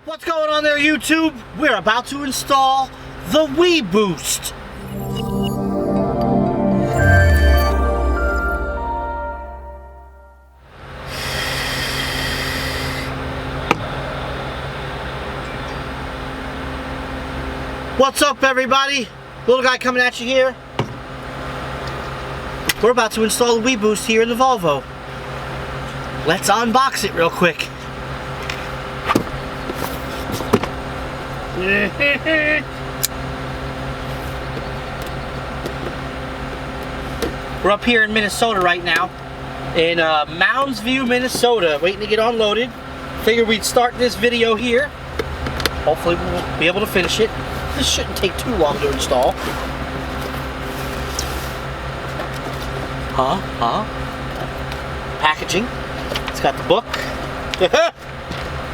What's going on there, YouTube? We're about to install the WeBoost. What's up, everybody? Little guy coming at you here. We're about to install the WeBoost here in the Volvo. Let's unbox it real quick. We're up here in Minnesota right now, in Mounds View, Minnesota, waiting to get unloaded. Figured we'd start this video here. Hopefully we'll be able to finish it. This shouldn't take too long to install. Packaging. It's got the book.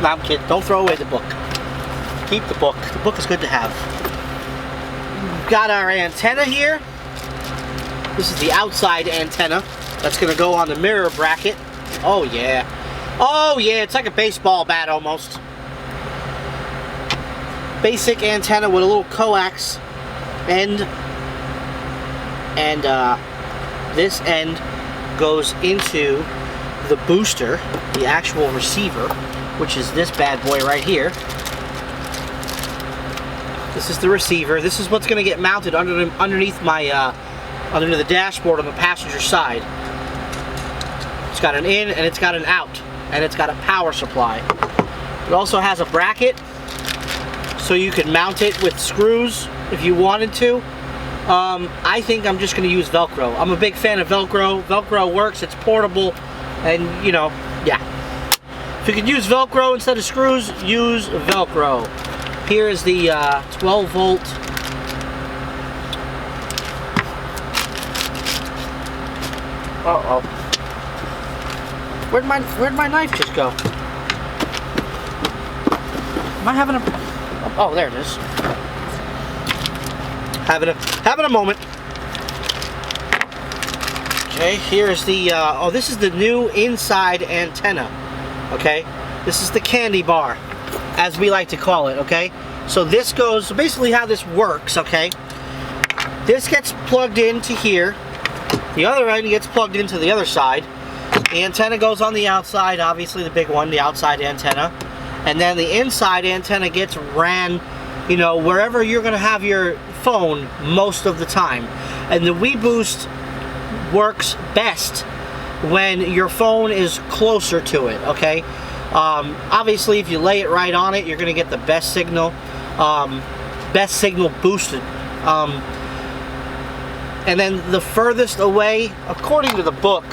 No, I'm kidding. Don't throw away the book. Keep the book. The book is good to have. We've got our antenna here. This is the outside antenna. That's going to go on the mirror bracket. Oh yeah. Oh yeah, it's like a baseball bat almost. Basic antenna with a little coax end. And this end goes into the booster, the actual receiver, which is this bad boy right here. This is the receiver. This is what's going to get mounted underneath my under the dashboard on the passenger side. It's got an in and it's got an out, and it's got a power supply. It also has a bracket, so you can mount it with screws if you wanted to. I think I'm just going to use Velcro. I'm a big fan of Velcro. Velcro works. It's portable, and you know, yeah. If you could use Velcro instead of screws, use Velcro. Here is the 12 volt Where'd my knife just go? Am I having a... Oh, there it is. Having a moment. Okay, here is the oh, this is the new inside antenna. Okay, this is the candy bar, as we like to call it. Okay, so this goes, so basically how this works. Okay, this gets plugged into here, the other end gets plugged into the other side. The antenna goes on the outside, obviously the big one, the outside antenna, and then the inside antenna gets ran, you know, wherever you're going to have your phone most of the time. And the WeBoost works best when your phone is closer to it. Okay, obviously if you lay it right on it, you're going to get the best signal boosted. And then the furthest away, according to the book,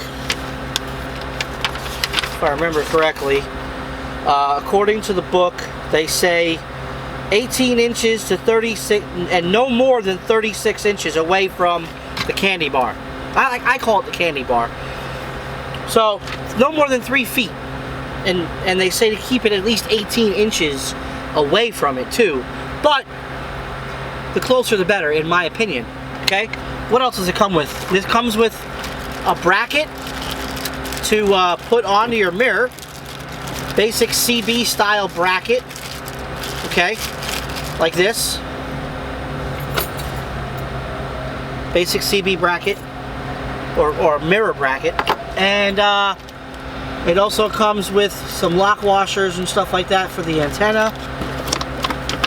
if I remember correctly, according to the book, they say 18 inches to 36, and no more than 36 inches away from the candy bar. I call it the candy bar. So no more than 3 feet, and they say to keep it at least 18 inches away from it too. But the closer the better, in my opinion. Okay. What else does it come with? This comes with a bracket to put onto your mirror. Basic CB style bracket. Okay, like this. Basic CB bracket or mirror bracket, and it also comes with some lock washers and stuff like that for the antenna.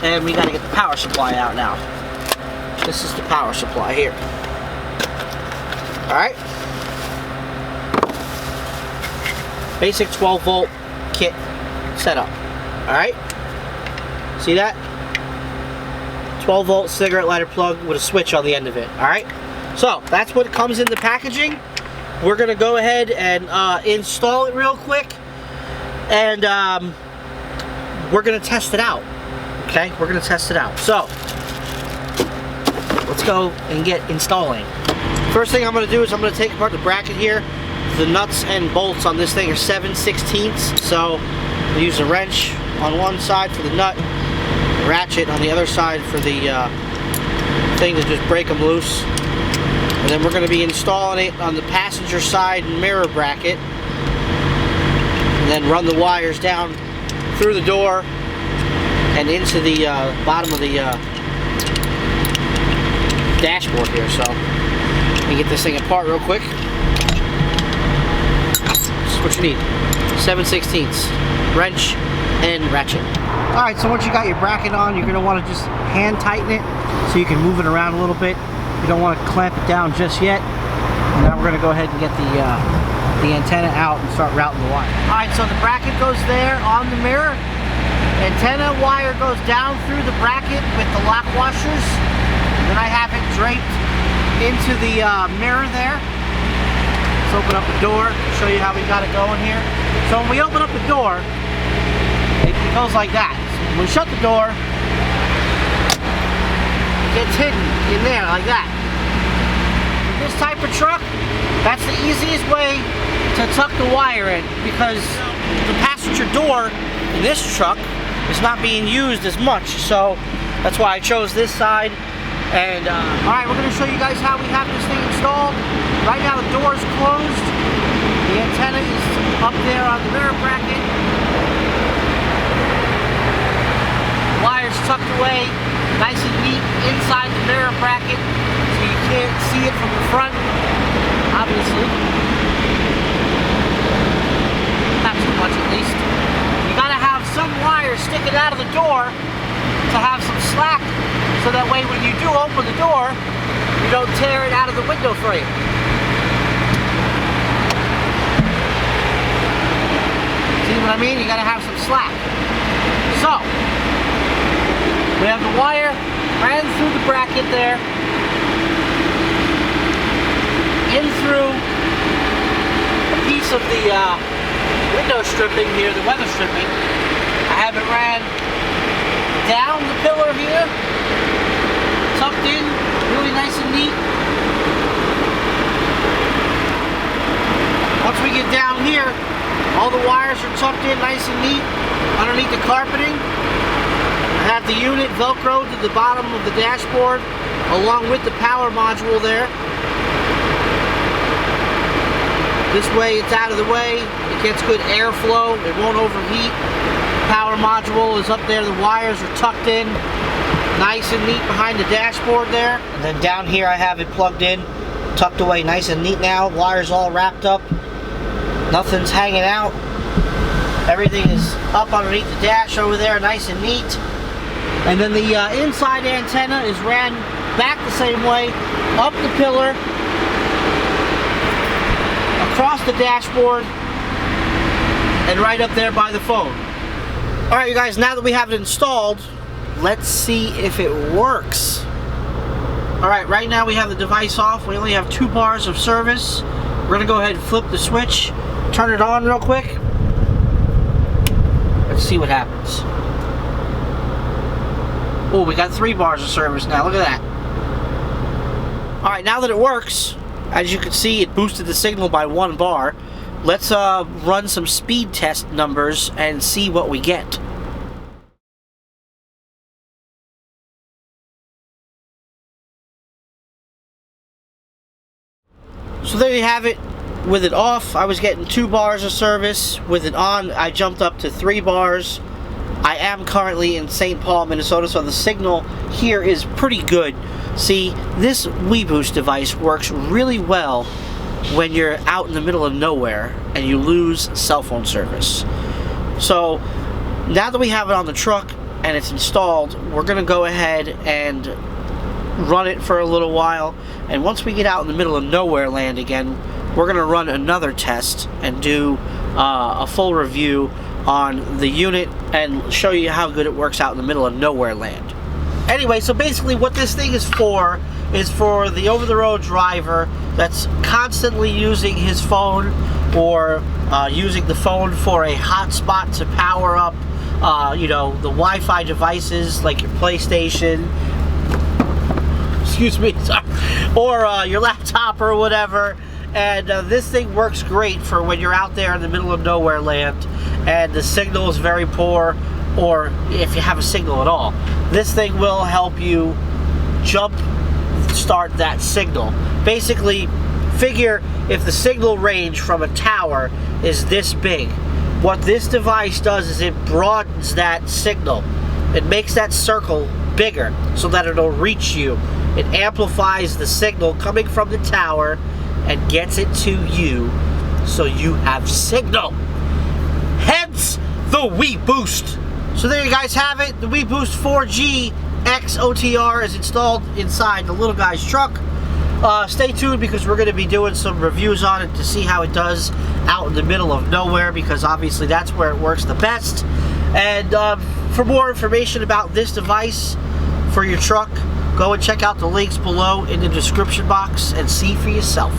And we got to get the power supply out now. This is the power supply here. Alright. Basic 12 volt kit setup. Alright. See that? 12 volt cigarette lighter plug with a switch on the end of it. Alright. So that's what comes in the packaging. We're going to go ahead and install it real quick. And we're going to test it out. Okay? We're going to test it out. So let's go and get installing. First thing I'm going to do is I'm going to take apart the bracket here. The nuts and bolts on this thing are 7/16. So I'll use a wrench on one side for the nut, ratchet on the other side for the thing to just break them loose. And then we're going to be installing it on the passenger side mirror bracket. And then run the wires down through the door and into the bottom of the dashboard here. So let me get this thing apart real quick. This is what you need: 7/16 wrench and ratchet. All right, so once you got your bracket on, you're gonna want to just hand tighten it so you can move it around a little bit. You don't want to clamp it down just yet. And now we're gonna go ahead and get the antenna out and start routing the wire. All right, so the bracket goes there on the mirror. Antenna wire goes down through the bracket with the lock washers. Then I have it draped into the mirror there. Let's open up the door, show you how we got it going here. So when we open up the door, it goes like that. So when we shut the door, it gets hidden in there like that. With this type of truck, that's the easiest way to tuck the wire in, because the passenger door in this truck is not being used as much. So that's why I chose this side. And all right, we're going to show you guys how we have this thing installed. Right now the door is closed. The antenna is up there on the mirror bracket. The wire's tucked away nice and neat inside the mirror bracket, so you can't see it from the front, obviously. Not too much at least. You got to have some wire sticking out of the door to have some slack, so that way when you do open the door, you don't tear it out of the window frame. See what I mean? You got to have some slack. So, we have the wire ran through the bracket there, in through a piece of the window stripping here, the weather stripping. I have it ran down the pillar here, tucked in, really nice and neat. Once we get down here, all the wires are tucked in nice and neat underneath the carpeting. I have the unit Velcroed to the bottom of the dashboard along with the power module there. This way it's out of the way, it gets good airflow, it won't overheat. Power module is up there, the wires are tucked in nice and neat behind the dashboard there. And then down here I have it plugged in, tucked away nice and neat now. Wires all wrapped up, nothing's hanging out. Everything is up underneath the dash over there, nice and neat. And then the inside antenna is ran back the same way, up the pillar, across the dashboard, and right up there by the phone. Alright you guys, now that we have it installed, let's see if it works. Alright, right now we have the device off. We only have 2 bars of service. We're going to go ahead and flip the switch, turn it on real quick. Let's see what happens. Oh, we got 3 bars of service now, look at that. Alright, now that it works, as you can see, it boosted the signal by 1 bar. Let's run some speed test numbers and see what we get. So there you have it. With it off, I was getting 2 bars of service. With it on, I jumped up to 3 bars. I am currently in St. Paul, Minnesota, so the signal here is pretty good. See, this WeBoost device works really well when you're out in the middle of nowhere and you lose cell phone service. So now that we have it on the truck and it's installed, we're going to go ahead and run it for a little while. And once we get out in the middle of nowhere land again, we're going to run another test and do a full review on the unit and show you how good it works out in the middle of nowhere land. Anyway, so basically what this thing is for the over-the-road driver that's constantly using his phone or using the phone for a hotspot to power up you know, the Wi-Fi devices like your PlayStation, excuse me, sorry, or your laptop or whatever. And this thing works great for when you're out there in the middle of nowhere land and the signal is very poor, or if you have a signal at all. This thing will help you jump start that signal. Basically, figure if the signal range from a tower is this big, what this device does is it broadens that signal. it makes that circle bigger so that it'll reach you. It amplifies the signal coming from the tower and gets it to you so you have signal. Hence the WeBoost. So there you guys have it. The WeBoost 4G-X OTR is installed inside the little guy's truck. Stay tuned because we're going to be doing some reviews on it to see how it does out in the middle of nowhere, because obviously that's where it works the best. And for more information about this device for your truck, go and check out the links below in the description box and see for yourself.